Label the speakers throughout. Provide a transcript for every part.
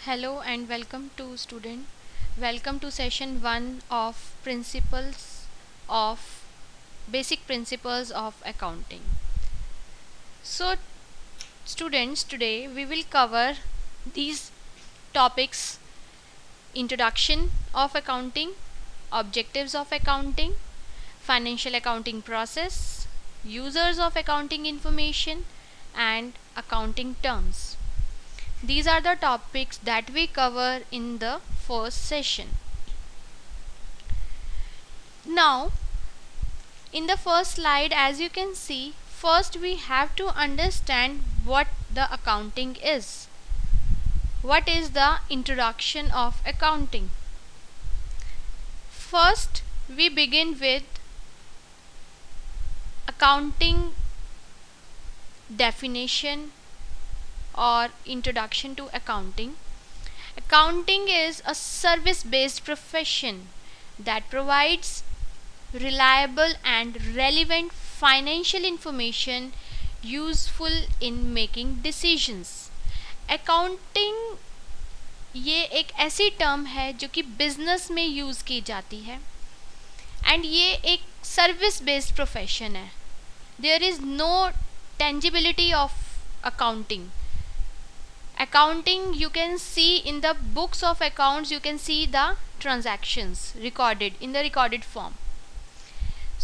Speaker 1: Hello and welcome to student. Welcome to session 1 of principles of basic principles of accounting. So students, today we will cover these topics: introduction of accounting, objectives of accounting, financial accounting process, users of accounting information, and accounting terms. These are the topics that we cover in the first session. Now, in the first slide, as you can see, first we have to understand what the accounting is. What is the introduction of accounting? First, we begin with accounting definition or introduction to accounting. Accounting is a service-based profession that provides reliable and relevant financial information useful in making decisions. Accounting ये एक ऐसी term है जो कि business में use की जाती है एंड ये एक सर्विस बेस्ड प्रोफेशन है. There is no tangibility of accounting. Accounting, you can see in the books of accounts, you can see the transactions recorded in the recorded form.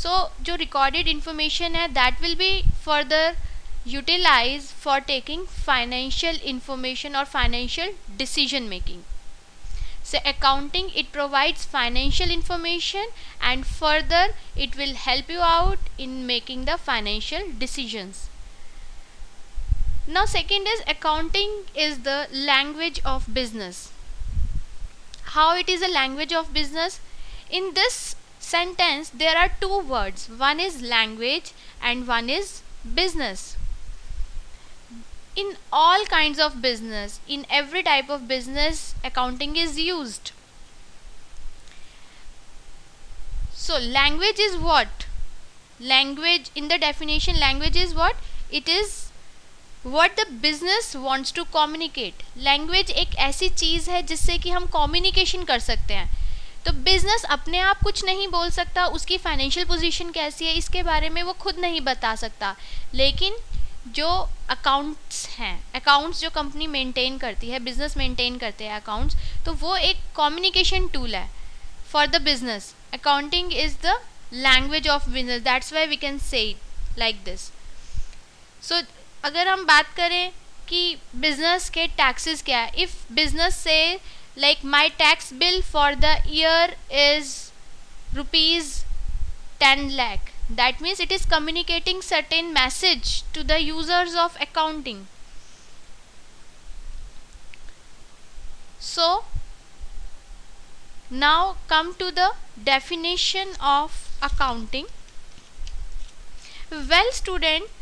Speaker 1: So जो recorded information है that will be further utilized for taking financial information or financial decision making. So accounting, it provides financial information and further it will help you out in making the financial decisions. Now second is accounting is the language of business. How it is a language of business? In this sentence there are two words. One is language and one is business. In all kinds of business, in every type of business, accounting is used. So language is what? Language, in the definition, language is what? It is what the business wants to communicate. Language एक ऐसी चीज़ है जिससे कि हम communication कर सकते हैं. तो बिजनेस अपने आप कुछ नहीं बोल सकता, उसकी फाइनेंशियल पोजीशन कैसी है इसके बारे में वो खुद नहीं बता सकता, लेकिन जो अकाउंट्स हैं, अकाउंट्स जो कंपनी मेंटेन करती है, बिजनेस मेंटेन करते हैं अकाउंट्स, तो वो एक कम्युनिकेशन टूल है for the business. Accounting is the language of business. That's why we can say it like this. So अगर हम बात करें कि बिजनेस के टैक्सेस क्या है, इफ़ बिजनेस से like my tax bill for the year is ₹10 lakh, that means it is communicating certain message to the users of accounting. So now come to the definition of accounting. Well student,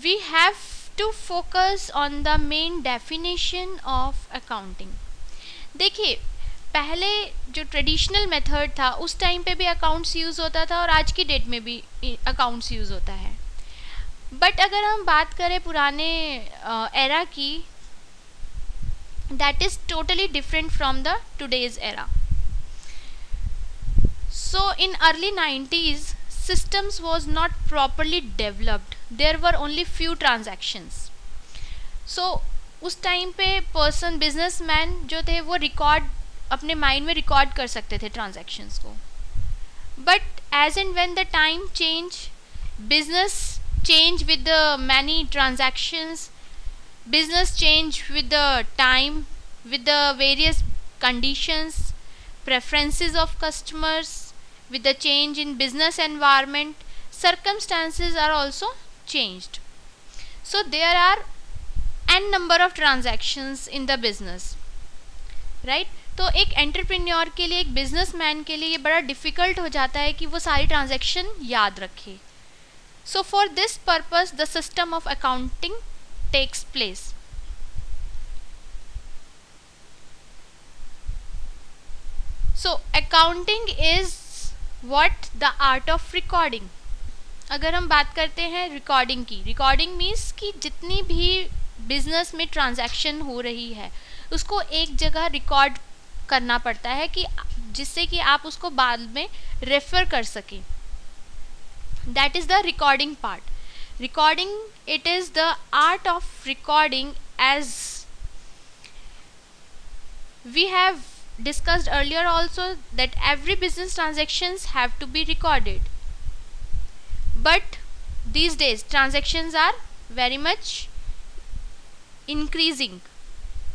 Speaker 1: we have to focus on the main definition of accounting. देखिए, पहले जो traditional method था उस time पे भी accounts use होता था और आज की डेट में भी अकाउंट्स यूज़ होता है. बट अगर हम बात करें पुराने एरा की, that is totally different from the today's era. So in early 90s systems was not properly developed. There were only few transactions. So उस टाइम पे पर्सन, बिजनेसमैन जो थे वो रिकॉर्ड अपने माइंड में रिकॉर्ड कर सकते थे ट्रांजैक्शंस को. But as and when the time change, business change with the many transactions, business change with the time, with the various conditions, preferences of customers, with the change in business environment, circumstances are also changed. So there are n number of transactions in the business, right? तो एक entrepreneur के लिए, एक businessman के लिए ये बड़ा difficult हो जाता है कि वो सारी ट्रांजैक्शन याद रखे. So for this purpose the system of accounting takes place. So accounting is what? The art of recording. अगर हम बात करते हैं रिकॉर्डिंग की, रिकॉर्डिंग मीन्स कि जितनी भी बिजनेस में ट्रांजैक्शन हो रही है उसको एक जगह रिकॉर्ड करना पड़ता है कि जिससे कि आप उसको बाद में रेफर कर सकें. That is the recording part. Recording, it is the art of recording, as we have discussed earlier also, that every business transactions have to be recorded. But these days transactions are very much increasing,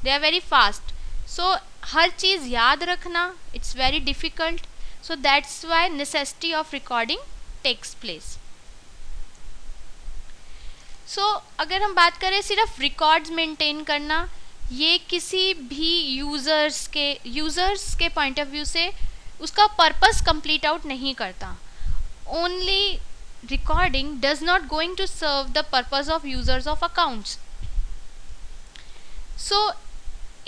Speaker 1: they are very fast, so हर चीज़ याद रखना it's very difficult, so that's why necessity of recording takes place. अगर हम बात करें सिर्फ records maintain करना, ये किसी भी यूज़र्स के पॉइंट ऑफ व्यू से उसका पर्पस कंप्लीट आउट नहीं करता. Only recording does not going to serve the purpose of users of accounts. So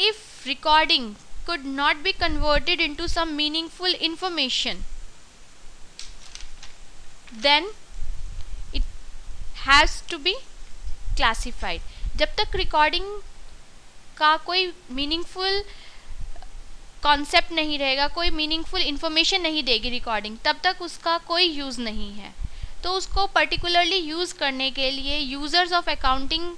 Speaker 1: if recording could not be converted into some meaningful information, then it has to be classified. जब तक recording का कोई meaningful concept नहीं रहेगा, कोई meaningful information नहीं देगी recording, तब तक उसका कोई यूज़ नहीं है. तो उसको पर्टिकुलरली यूज़ करने के लिए यूज़र्स ऑफ अकाउंटिंग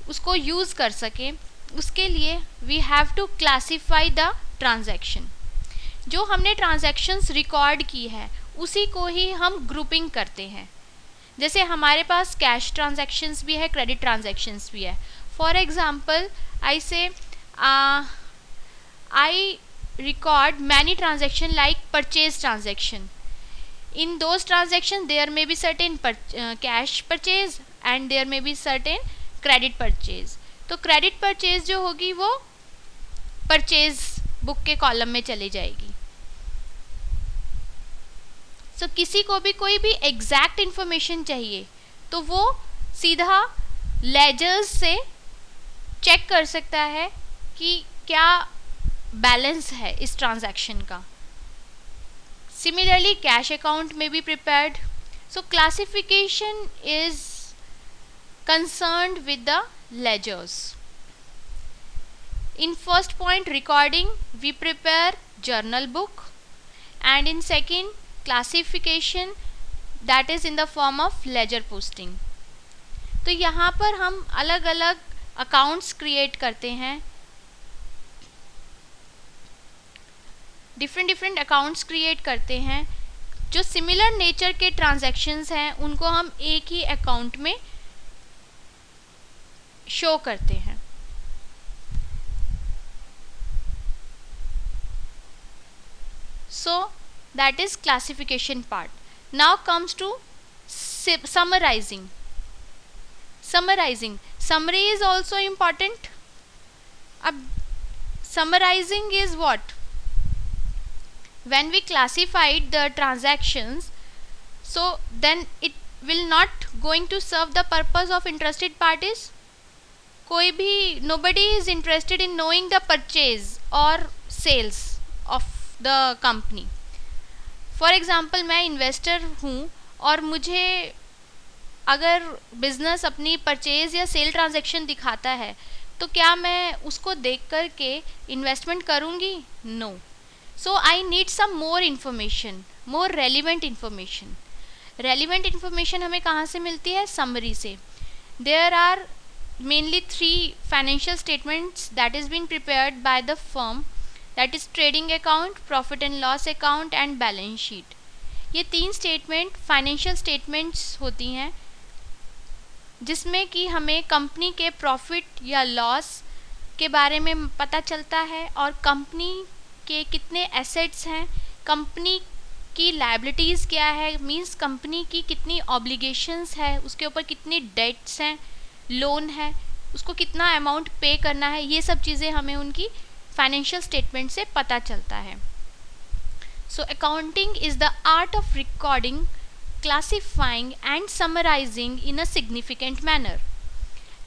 Speaker 1: उसको यूज़ कर सके, उसके लिए we have to classify the transaction. जो हमने ट्रांजैक्शंस रिकॉर्ड की है उसी को ही हम ग्रुपिंग करते हैं. जैसे हमारे पास कैश ट्रांजैक्शंस भी है, क्रेडिट ट्रांजैक्शंस भी है. फॉर एग्जांपल आई से I record many transaction like purchase transaction. in those transactions there may be certain cash purchase and there may be certain credit purchase. तो क्रेडिट परचेज जो होगी वो purchase book के column में चली जाएगी. सो किसी को भी कोई भी एग्जैक्ट इंफॉर्मेशन चाहिए तो वो सीधा लेजर्स से चेक कर सकता है कि क्या बैलेंस है इस ट्रांजैक्शन का. Similarly, cash account may be prepared. So classification is concerned with the ledgers. In first point recording, we prepare journal book, and in second classification, that is in the form of ledger posting. तो यहाँ पर हम अलग अलग accounts create करते हैं, different accounts create करते हैं. जो सिमिलर नेचर के ट्रांजैक्शंस हैं उनको हम एक ही अकाउंट में शो करते हैं. So that is classification part. Now comes to summarising. Summary is also important. अब summarising is what? When we classified the transactions, so then it will not going to serve the purpose of interested parties. कोई भी nobody is interested in knowing the purchase or sales of the company. For example, मैं investor हूँ और मुझे अगर business अपनी purchase या sale transaction दिखाता है तो क्या मैं उसको देख कर के investment करूँगी? No. So I need some more information, more relevant information. Relevant information हमें कहाँ से मिलती है? Summary से. There are mainly 3 financial statements that is been prepared by the firm, that is trading account, profit and loss account and balance sheet. ये 3 statement financial statements होती हैं जिसमें कि हमें कंपनी के प्रॉफिट या लॉस के बारे में पता चलता है और कंपनी के कितने एसेट्स हैं, कंपनी की लायबिलिटीज़ क्या है, मींस कंपनी की कितनी ऑब्लिगेशंस है, उसके ऊपर कितनी डेट्स हैं, लोन है, उसको कितना अमाउंट पे करना है. ये सब चीज़ें हमें उनकी फाइनेंशियल स्टेटमेंट से पता चलता है. So accounting is the art of recording, classifying and summarising in a significant manner.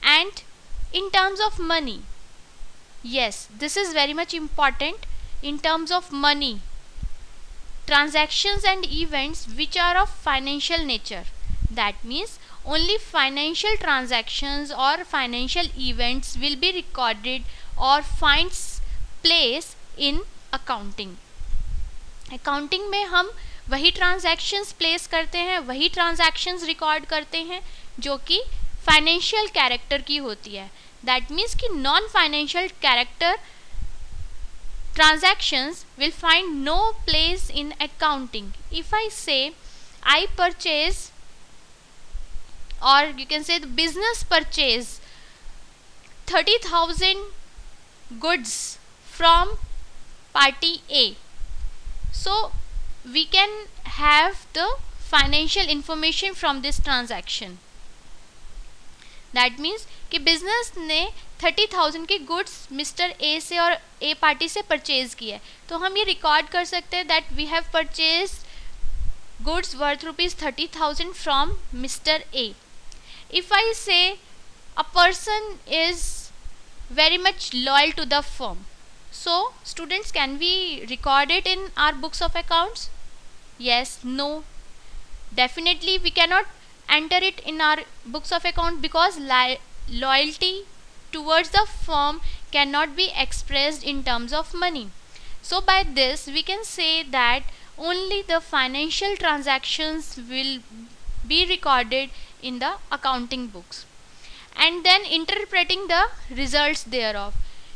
Speaker 1: And in terms of money, yes, this is very much important. In terms of money, transactions and events which are of financial nature, that means only financial transactions or financial events will be recorded or finds place in accounting. Accounting में हम वही transactions place करते हैं, वही transactions record करते हैं जो कि फाइनेंशियल कैरेक्टर की होती है. दैट मीन्स कि non financial character transactions will find no place in accounting. If I say I purchase, or you can say the business purchase 30,000 goods from party A, so we can have the financial information from this transaction. That means कि business ने 30,000 के goods mister A से और ए party से purchase किए, तो हम ये रिकॉर्ड कर सकते हैं that we have purchase goods worth ₹30,000 from mister A. If I say a person is very much loyal to the firm, so students can we record it in our books of accounts? yes, no, definitely we cannot enter it in our books of account because loyalty towards the firm cannot be expressed in terms of money. So by this we can say that only the financial transactions will be recorded in the accounting books. And then interpreting the results thereof,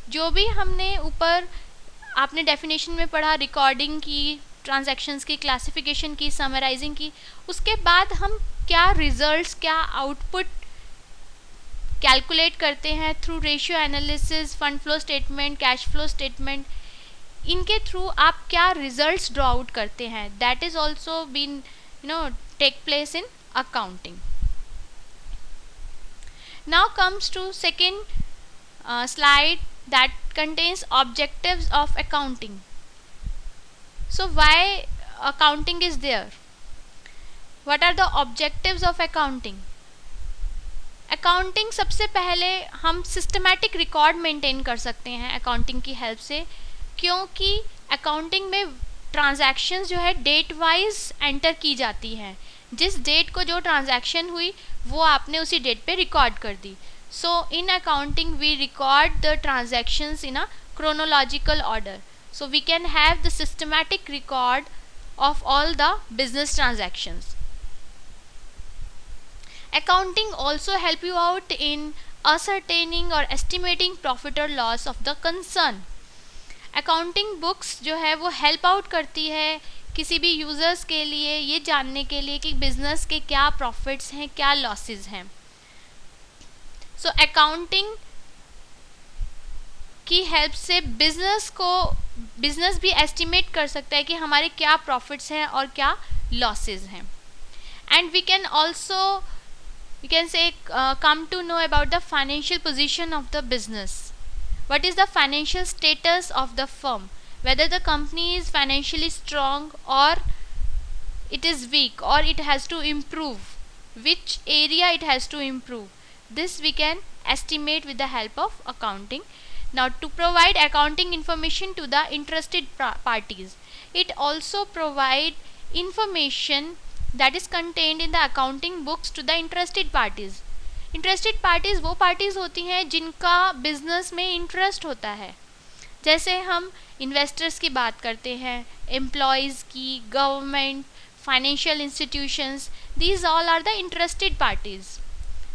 Speaker 1: जो भी हमने ऊपर आपने definition में पढ़ा, recording की, transactions की, classification की, समराइजिंग की, उसके बाद हम क्या रिजल्ट्स, क्या आउटपुट कैलकुलेट करते हैं through ratio analysis, fund flow statement, cash flow statement, इनके थ्रू आप क्या रिजल्ट्स ड्रॉ आउट करते हैं, that is also been take place in accounting. Now comes to second slide that contains objectives of accounting. So why accounting is there? What are the objectives of accounting? Accounting सबसे पहले हम systematic record maintain कर सकते हैं accounting की help से, क्योंकि accounting में transactions जो है date wise enter की जाती हैं. जिस date को जो transaction हुई वो आपने उसी date पे record कर दी. So in accounting we record the transactions in a chronological order. So we can have the systematic record of all the business transactions. Accounting also help you out in ascertaining or estimating profit or loss of the concern. Accounting books जो है वो help out करती है किसी भी users के लिए ये जानने के लिए कि business के क्या profits हैं, क्या losses हैं. सो अकाउंटिंग की हेल्प से बिजनेस भी एस्टिमेट कर सकता है कि हमारे क्या प्रॉफिट्स हैं और क्या लॉसेस हैं. And we can also we can say come to know about the financial position of the business. What is the financial status of the firm, whether the company is financially strong और it is weak और it has to improve, which area it has to improve. This we can estimate with the help of accounting. Now to provide accounting information to the interested parties, it also provide information that is contained in the accounting books to the interested parties. Interested parties वो parties होती हैं जिनका business में interest होता है. जैसे हम investors की बात करते हैं, employees की, government, financial institutions, these all are the interested parties.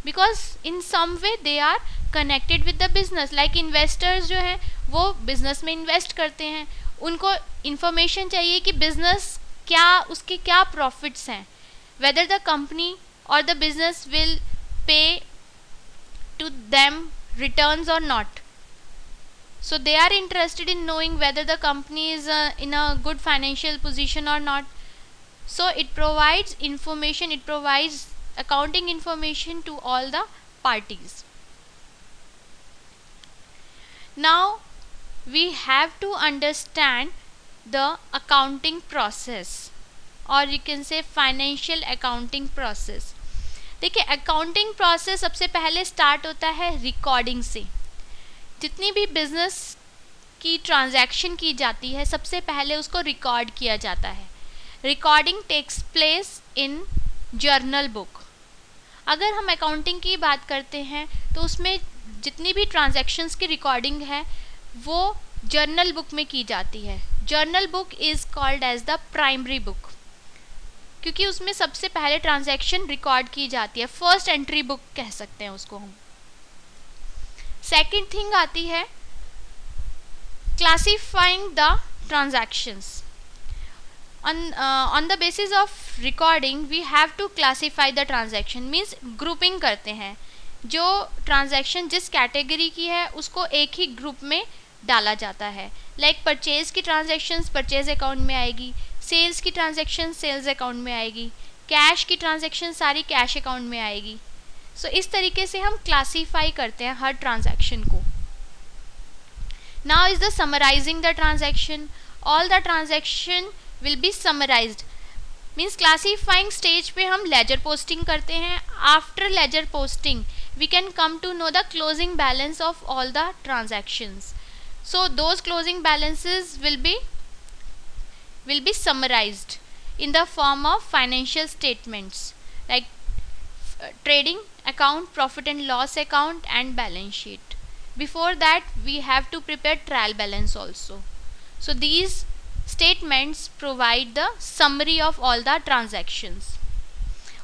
Speaker 1: Because in some way they are connected with the business. Like investors जो हैं वो business में invest करते हैं, उनको information चाहिए कि business क्या, उसके क्या profits हैं, whether the company or the business will pay to them returns or not. So they are interested in knowing whether the company is in a good financial position or not. So it provides information, it provides accounting information to all the parties. Now we have to understand the accounting process, or you can say financial accounting process. देखिए accounting process सबसे पहले start होता है recording से. जितनी भी business की transaction की जाती है सबसे पहले उसको record किया जाता है. Recording takes place in journal book. अगर हम अकाउंटिंग की बात करते हैं तो उसमें जितनी भी ट्रांजैक्शंस की रिकॉर्डिंग है वो जर्नल बुक में की जाती है. Journal book is called as the primary book, क्योंकि उसमें सबसे पहले ट्रांजैक्शन रिकॉर्ड की जाती है. फर्स्ट एंट्री बुक कह सकते हैं उसको हम. सेकेंड थिंग आती है classifying the transactions. on the basis of recording we have to classify the transaction, means grouping करते हैं. जो ट्रांजैक्शन जिस कैटेगरी की है उसको एक ही ग्रुप में डाला जाता है. लाइक परचेज की ट्रांजैक्शंस परचेज अकाउंट में आएगी, सेल्स की ट्रांजैक्शन सेल्स अकाउंट में आएगी, कैश की ट्रांजैक्शन सारी कैश अकाउंट में आएगी. सो इस तरीके से हम क्लासीफाई करते हैं हर ट्रांजैक्शन को. Now is the summarising the transaction. All the transaction will be summarised, means classifying stage पे हम लेजर पोस्टिंग करते हैं. After ledger posting we can come to know the closing balance of all the transactions. So those closing balances will be summarized in the form of financial statements like trading account, profit and loss account and balance sheet. Before that we have to prepare trial balance also. So these statements provide the summary of all the transactions.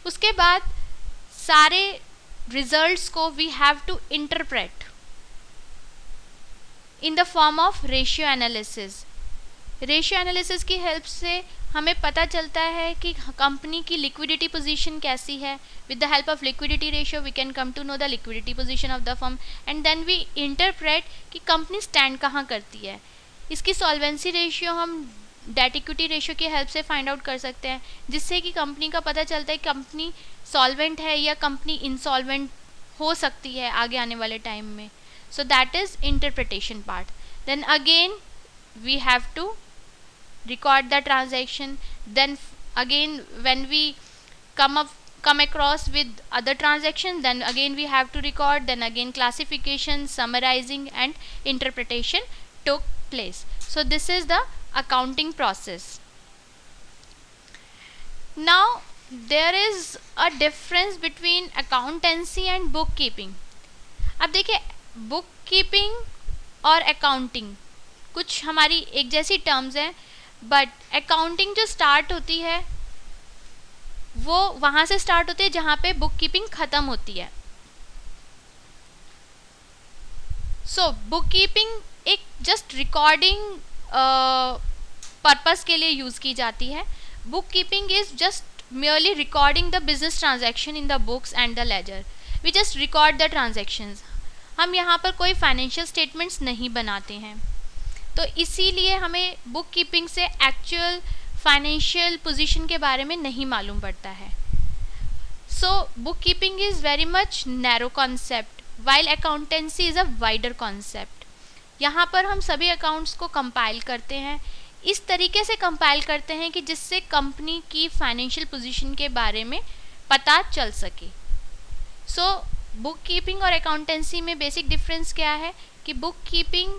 Speaker 1: उसके बाद सारे results को we have to interpret in the form of ratio analysis. Ratio analysis की help से हमें पता चलता है कि कंपनी की लिक्विडिटी पोजीशन कैसी है. With the help of liquidity ratio we can come to know the liquidity position of the firm and then we interpret कि कंपनी स्टैंड कहाँ करती है. इसकी सॉल्वेंसी रेशियो हम डेट इक्विटी रेशियो की हेल्प से फाइंड आउट कर सकते हैं, जिससे कि कंपनी का पता चलता है कंपनी सॉल्वेंट है या कंपनी इंसॉल्वेंट हो सकती है आगे आने वाले टाइम में. So that is interpretation part. Then again we have to record the transaction. Then again when we come across with other transaction, then again we have to record, then again classification, summarizing and interpretation took place. So this is the accounting process. Now there is a difference between accountancy and bookkeeping. अब देखिए bookkeeping और accounting कुछ हमारी एक जैसी terms हैं, but accounting जो start होती है वो वहाँ से स्टार्ट होती है जहाँ पे bookkeeping ख़त्म होती है. सो bookkeeping एक जस्ट रिकॉर्डिंग पर्पस के लिए यूज़ की जाती है. bookkeeping is just merely recording the business transaction in the books and the ledger. We just record the transactions. हम यहाँ पर कोई फाइनेंशियल स्टेटमेंट्स नहीं बनाते हैं, तो इसीलिए हमें बुक कीपिंग से एक्चुअल फाइनेंशियल पोजीशन के बारे में नहीं मालूम पड़ता है. So book keeping is very much narrow concept while accountancy is a wider concept. यहाँ पर हम सभी अकाउंट्स को कंपाइल करते हैं, इस तरीके से कंपाइल करते हैं कि जिससे कंपनी की फाइनेंशियल पोजीशन के बारे में पता चल सके. सो बुक कीपिंग और अकाउंटेंसी में बेसिक डिफरेंस क्या है कि book keeping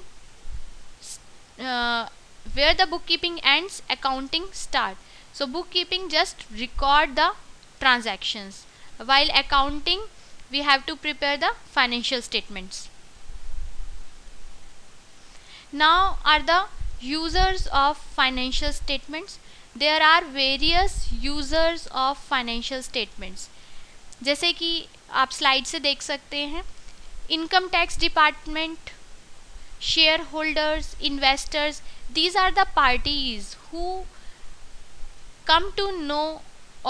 Speaker 1: where the bookkeeping ends, accounting start. So bookkeeping just record the transactions, while accounting we have to prepare the financial statements. Now are the users of financial statements. There are various users of financial statements. जैसे कि आप slide से देख सकते हैं, income tax department, shareholders, investors, these are the parties who come to know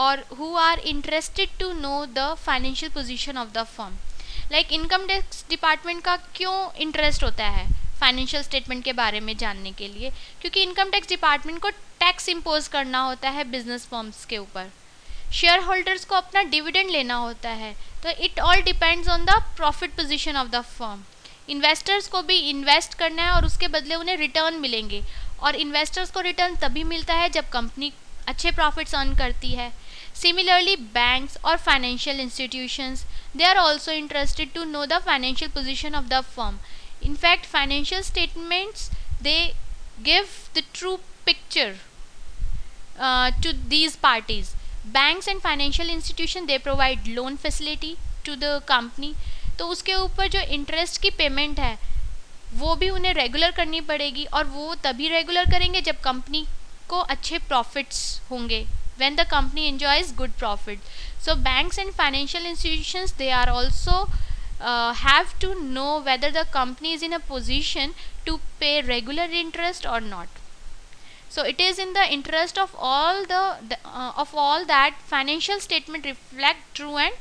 Speaker 1: or who are interested to know the financial position of the firm. Like income tax department का क्यों interest होता है financial statement के बारे में जानने के लिए, क्योंकि इनकम टैक्स डिपार्टमेंट को टैक्स इम्पोज करना होता है बिजनेस फर्म्स के ऊपर. शेयर होल्डर्स को अपना डिविडेंड लेना होता है, तो it all depends on the profit position of the firm. Investors को भी इन्वेस्ट करना है और उसके बदले उन्हें रिटर्न मिलेंगे, और इन्वेस्टर्स को रिटर्न तभी मिलता है जब कंपनी अच्छे प्रॉफिट्स अर्न करती है. सिमिलरली बैंक्स और financial institutions, they are also interested to know the financial position of the firm. In fact, financial statements, they give the true picture to these parties. Banks and financial institution they provide loan facility to the company, तो उसके ऊपर जो interest की payment है वो भी उन्हें regular करनी पड़ेगी, और वो तभी रेगुलर करेंगे जब कंपनी को अच्छे प्रॉफिट्स होंगे, when the company enjoys good profit. So banks and financial institutions, they are also have to know whether the company is in a position to pay regular interest or not. So it is in the interest of all of all that financial statement reflect true and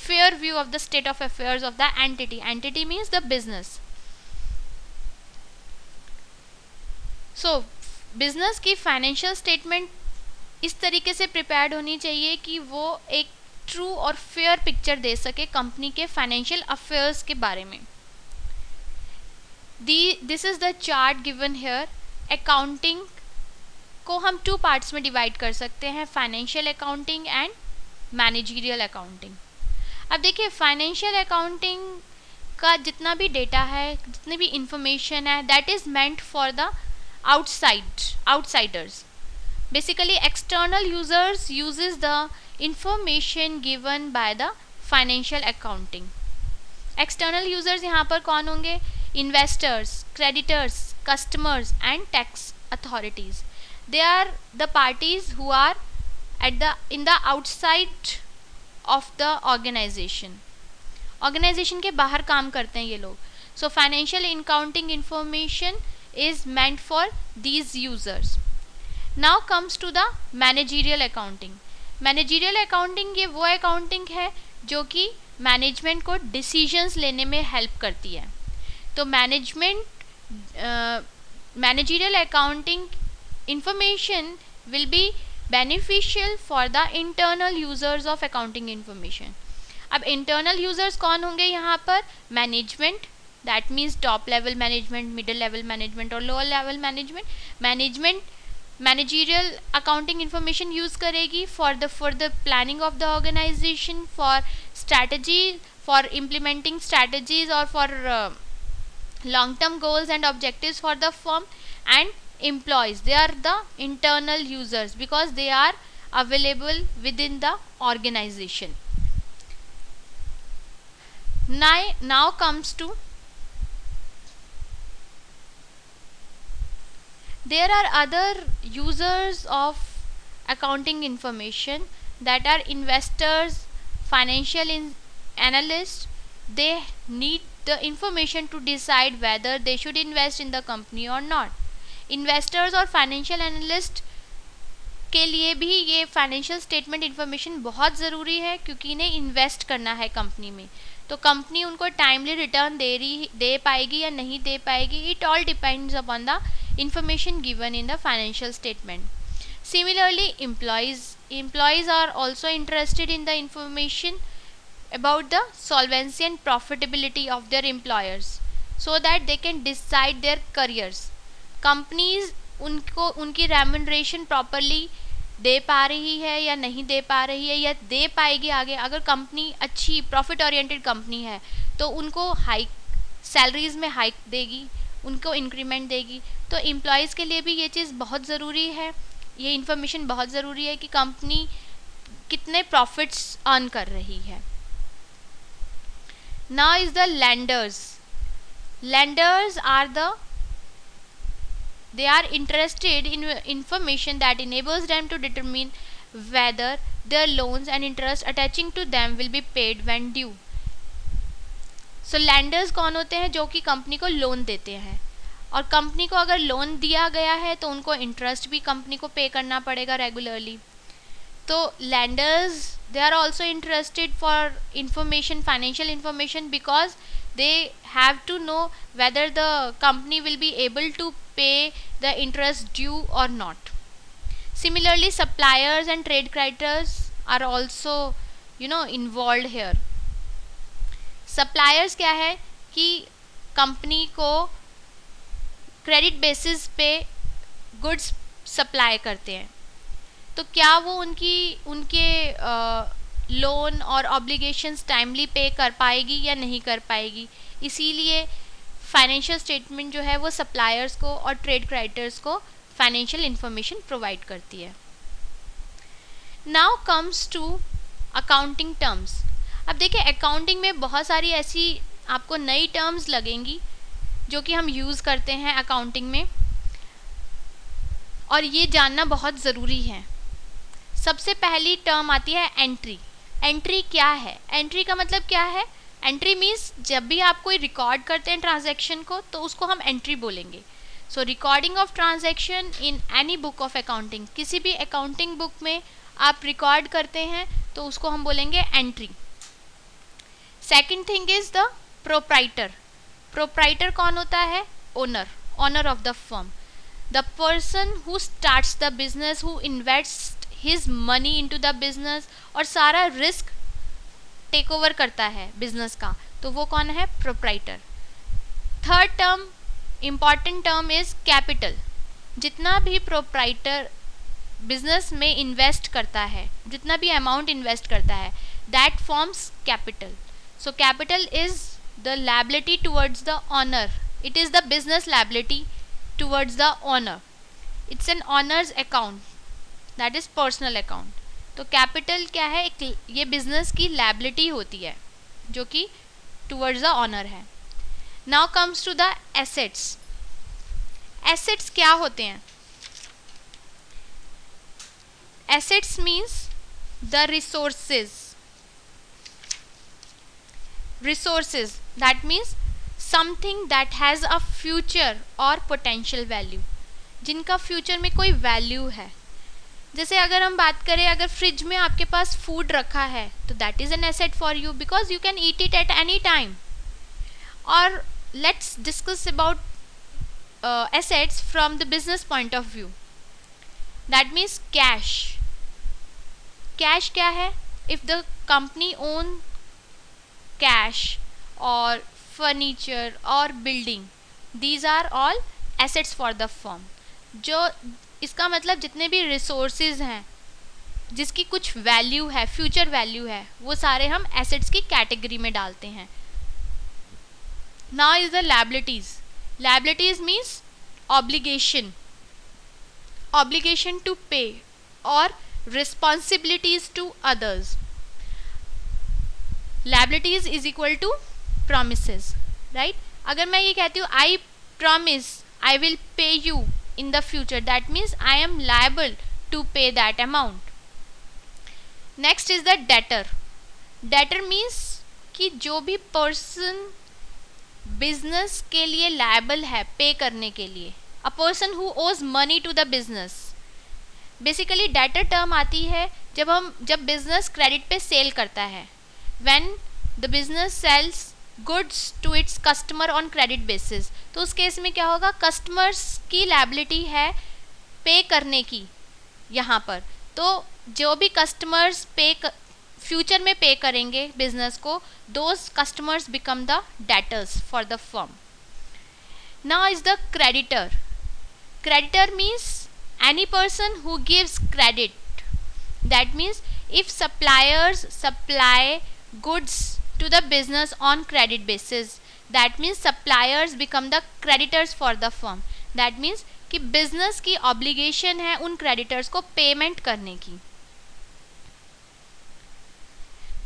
Speaker 1: fair view of the state of affairs of the entity. Entity means the business. So business की financial statement इस तरीके से prepared होनी चाहिए कि वो एक true और फेयर पिक्चर दे सके कंपनी के फाइनेंशियल अफेयर्स के बारे में. This is the chart given here. Accounting को हम 2 पार्ट्स में डिवाइड कर सकते हैं, financial accounting and managerial accounting. अब देखिए, फाइनेंशियल अकाउंटिंग का जितना भी डेटा है, जितनी भी इंफॉर्मेशन है, that is meant for the outsiders. Basically external users uses the information given by the financial accounting. External users यहाँ पर कौन होंगे? Investors, creditors, customers and tax authorities. They are the parties who are in the outside of the organization. Organization के बाहर काम करते हैं ये लोग. So financial accounting information is meant for these users. Now comes to the managerial accounting. Managerial accounting ये वो accounting है जो कि मैनेजमेंट को डिसीजंस लेने में हेल्प करती है. तो managerial accounting information will be beneficial for the internal users of accounting information. अब internal users कौन होंगे यहाँ पर? Management, that means top level management, middle level management और lower level management. Managerial accounting information use करेगी for the planning of the organization, for strategy, for implementing strategies or for long term goals and objectives for the firm. And employees, they are the internal users because they are available within the organization. Now comes to, there are other users of accounting information, that are investors, financial analysts. They need the information to decide whether they should invest in the company or not. Investors और financial analyst के लिए भी ये financial statement information बहुत ज़रूरी है, क्योंकि इन्हें इन्वेस्ट करना है कंपनी में. तो कंपनी उनको टाइमली रिटर्न दे पाएगी या नहीं दे पाएगी, it all depends upon the information given in the financial statement. Similarly, employees are also interested in the information about the solvency and profitability of their employers so that they can decide their careers. Companies उनको उनकी remuneration properly दे पा रही है या नहीं दे पा रही है, या दे पाएगी आगे. अगर कंपनी अच्छी प्रॉफिट ओरिएंटेड कंपनी है तो उनको हाइक सैलरीज में हाइक देगी, उनको इंक्रीमेंट देगी. तो एम्प्लॉयज़ के लिए भी ये चीज़ बहुत ज़रूरी है, ये इन्फॉर्मेशन बहुत ज़रूरी है कि कंपनी कितने प्रॉफिट्स अर्न कर रही है. Now is the lenders. Lenders are they are interested in information that enables them to determine whether their loans and interest attaching to them will be paid when due. So lenders कौन होते हैं? जो कि company को loan देते हैं, और company को अगर लोन दिया गया है तो उनको इंटरेस्ट भी कंपनी को पे करना पड़ेगा रेगुलरली. तो lenders, they are also interested for information, financial information, because they have to know whether the company will be able to pay the interest due or not. Similarly, suppliers and trade creditors are also involved here. Suppliers क्या है कि company को credit basis पे goods supply करते हैं, तो क्या वो उनके लोन और ऑब्लिगेशंस टाइमली पे कर पाएगी या नहीं कर पाएगी. इसीलिए फाइनेंशियल स्टेटमेंट जो है वो सप्लायर्स को और ट्रेड क्रेडिटर्स को फाइनेंशियल इंफॉर्मेशन प्रोवाइड करती है. Now comes to accounting terms. अब देखिए अकाउंटिंग में बहुत सारी ऐसी आपको नई टर्म्स लगेंगी जो कि हम यूज़ करते हैं अकाउंटिंग में, और ये जानना बहुत ज़रूरी है। सबसे पहली टर्म आती है एंट्री। एंट्री क्या है? एंट्री का मतलब क्या है? एंट्री मीन्स जब भी आप कोई रिकॉर्ड करते हैं ट्रांजैक्शन को तो उसको हम एंट्री बोलेंगे। So recording of transaction in any book of accounting, किसी भी अकाउंटिंग बुक में आप रिकॉर्ड करते हैं तो उसको हम बोलेंगे entry. Second thing is the proprietor. Proprietor कौन होता है? Owner, owner of the firm, the person who starts the business, who invest his money into the business और सारा रिस्क टेक ओवर करता है बिजनेस का, तो वो कौन है? Proprietor. Third term, important term is capital. जितना भी प्रोप्राइटर बिजनेस में इन्वेस्ट करता है, जितना भी अमाउंट इन्वेस्ट करता है, that forms capital. So capital is the liability towards the owner, it is the business liability towards the owner, it's an owner's account, that is personal account. तो capital क्या है? एक ये बिजनेस की liability होती है जो कि टुवर्ड्स द ऑनर है। Now comes to the assets. Assets क्या होते हैं? Assets means the resources, resources that means something that has a future और पोटेंशियल वैल्यू, जिनका फ्यूचर में कोई वैल्यू है। जैसे अगर हम बात करें, अगर फ्रिज में आपके पास फूड रखा है तो that is an asset for you because you can eat it at any time. और let's discuss about assets from the business point of view, that means cash. Cash क्या है? If the company own cash or furniture or building, these are all assets for the firm. जो इसका मतलब जितने भी resources हैं जिसकी कुछ वैल्यू है, फ्यूचर वैल्यू है, वो सारे हम assets की कैटेगरी में डालते हैं। Now is the liabilities. Liabilities means obligation, obligation to pay or responsibilities to others. Liabilities is equal to promises, right? अगर मैं ये कहती हूँ I promise I will pay you in the future, that means I am liable to pay that amount. Next is the debtor. Debtor means कि जो भी person business के लिए लायबल है पे करने के लिए, a person who owes money to the business. Basically debtor term आती है जब बिजनेस क्रेडिट पे सेल करता है, when the business sells goods to its customer on credit basis. तो उस केस में क्या होगा? कस्टमर्स की लायबिलिटी है पे करने की यहाँ पर, तो जो भी कस्टमर्स फ्यूचर में पे करेंगे बिजनेस को, those customers become the debtors for the firm. Now is the creditor. Creditor means any person who gives credit, that means if suppliers supply goods to the business on credit basis, that means suppliers become the creditors for the firm. That means कि business की obligation है उन creditors को payment करने की।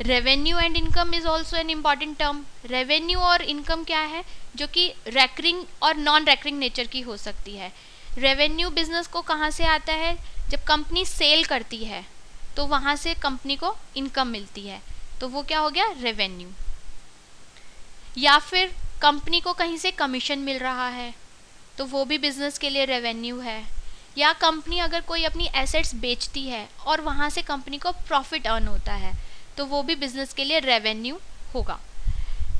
Speaker 1: Revenue and income is also an important term. Revenue और income क्या है? जो कि रेकरिंग और नॉन रेकरिंग नेचर की हो सकती है। रेवेन्यू बिजनेस को कहाँ से आता है? जब कंपनी सेल करती है तो वहाँ से कंपनी को इनकम मिलती है, तो वो क्या हो गया? रेवेन्यू। या फिर कंपनी को कहीं से कमीशन मिल रहा है तो वो भी बिजनेस के लिए रेवेन्यू है। या कंपनी अगर कोई अपनी एसेट्स बेचती है और वहाँ से कंपनी को प्रॉफिट अर्न होता है तो वो भी बिजनेस के लिए रेवेन्यू होगा।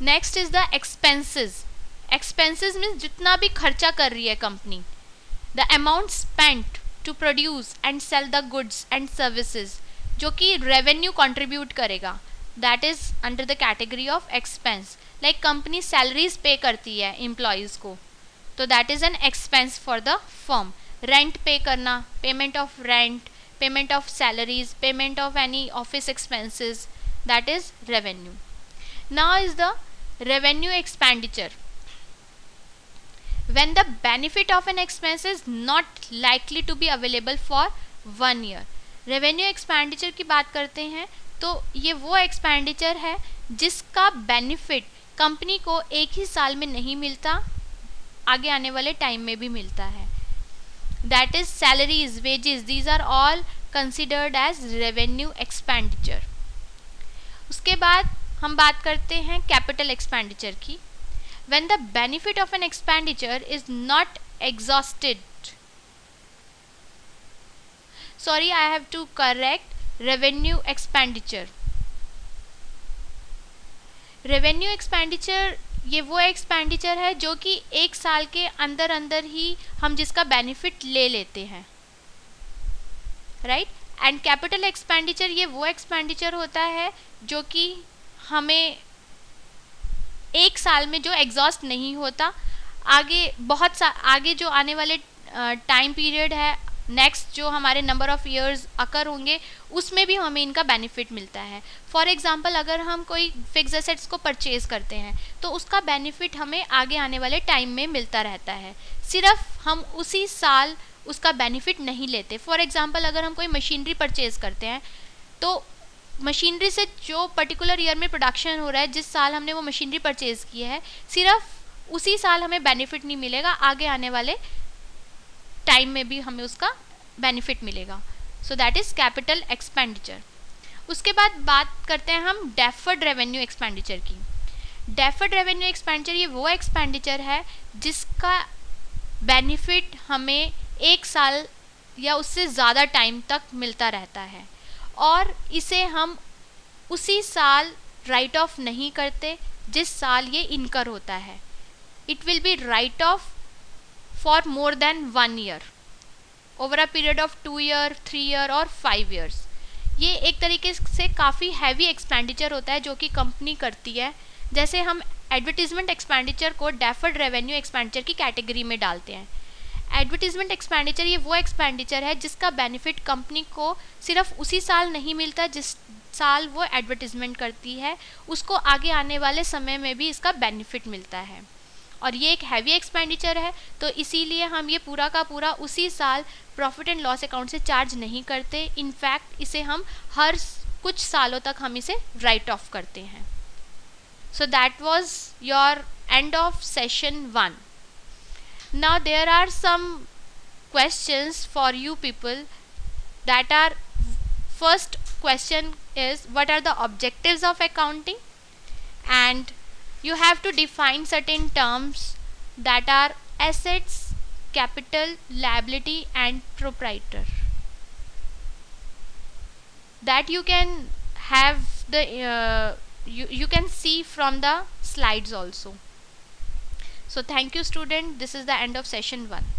Speaker 1: Next is the expenses. Expenses means जितना भी खर्चा कर रही है company, the amount spent to produce and sell the goods and services, जो कि रेवेन्यू कंट्रीब्यूट करेगा, that is under the category of expense. Like company salaries pay करती है एम्प्लॉयज़ को, तो that is an expense for the firm. Rent pay करना, payment of rent, payment of salaries, payment of any office expenses, that is revenue. Now is the revenue expenditure. When the benefit of an expense is not likely to be available for 1 year, revenue expenditure की बात करते हैं तो ये वो expenditure है जिसका benefit company को एक ही साल में नहीं मिलता, आगे आने वाले टाइम में भी मिलता है. That is salaries, wages, these are all considered as revenue expenditure. उसके बाद हम बात करते हैं कैपिटल एक्सपेंडिचर की. When the benefit of an expenditure is not exhausted, sorry I have to correct, revenue expenditure. Revenue expenditure ये वो expenditure है जो कि एक साल के अंदर अंदर ही हम जिसका बेनिफिट ले लेते हैं, राइट. एंड कैपिटल एक्सपेंडिचर ये वो एक्सपेंडिचर होता है जो कि हमें एक साल में जो एग्जॉस्ट नहीं होता, आगे जो आने वाले टाइम पीरियड है, नेक्स्ट जो हमारे नंबर ऑफ़ ईयर्स अकर होंगे उसमें भी हमें इनका बेनिफिट मिलता है. फॉर एग्जांपल अगर हम कोई फिक्स एसेट्स को परचेज़ करते हैं तो उसका बेनिफिट हमें आगे आने वाले टाइम में मिलता रहता है, सिर्फ हम उसी साल उसका बेनिफिट नहीं लेते. फॉर एग्जांपल अगर हम कोई मशीनरी परचेज़ करते हैं तो मशीनरी से जो पर्टिकुलर ईयर में प्रोडक्शन हो रहा है, जिस साल हमने वो मशीनरी परचेज़ की है, सिर्फ उसी साल हमें बेनिफिट नहीं मिलेगा, आगे आने वाले टाइम में भी हमें उसका बेनिफिट मिलेगा. सो दैट इज़ कैपिटल एक्सपेंडिचर. उसके बाद बात करते हैं हम डेफर्ड रेवेन्यू एक्सपेंडिचर की. डेफर्ड रेवेन्यू एक्सपेंडिचर ये वो एक्सपेंडिचर है जिसका बेनिफिट हमें एक साल या उससे ज़्यादा टाइम तक मिलता रहता है और इसे हम उसी साल राइट ऑफ नहीं करते जिस साल ये इनकर होता है. It will be right of for more than 1 year, over a period of 2 year, 3 year और 5 years. ये एक तरीके से काफ़ी हैवी एक्सपेंडिचर होता है जो कि कंपनी करती है. जैसे हम एडवर्टीज़मेंट एक्सपेंडिचर को डेफर्ड रेवेन्यू एक्सपेंडिचर की कैटेगरी में डालते हैं. एडवर्टीज़मेंट एक्सपेंडिचर ये वो एक्सपेंडिचर है जिसका बेनिफिट कंपनी को सिर्फ उसी साल नहीं मिलता जिस साल वो एडवर्टीज़मेंट करती है, उसको आगे आने वाले समय में भी इसका बेनिफिट मिलता है. और ये एक हैवी एक्सपेंडिचर है तो इसीलिए हम ये पूरा का पूरा उसी साल प्रॉफिट एंड लॉस अकाउंट से चार्ज नहीं करते. इनफैक्ट इसे हम हर कुछ सालों तक हम इसे राइट ऑफ करते हैं. So that was your end of session 1. Now there are some questions for you people. That are, first question is what are the objectives of accounting, and you have to define certain terms that are assets, capital, liability and proprietor, that you can have the you can see from the slides also. So thank you student, this is the end of session 1.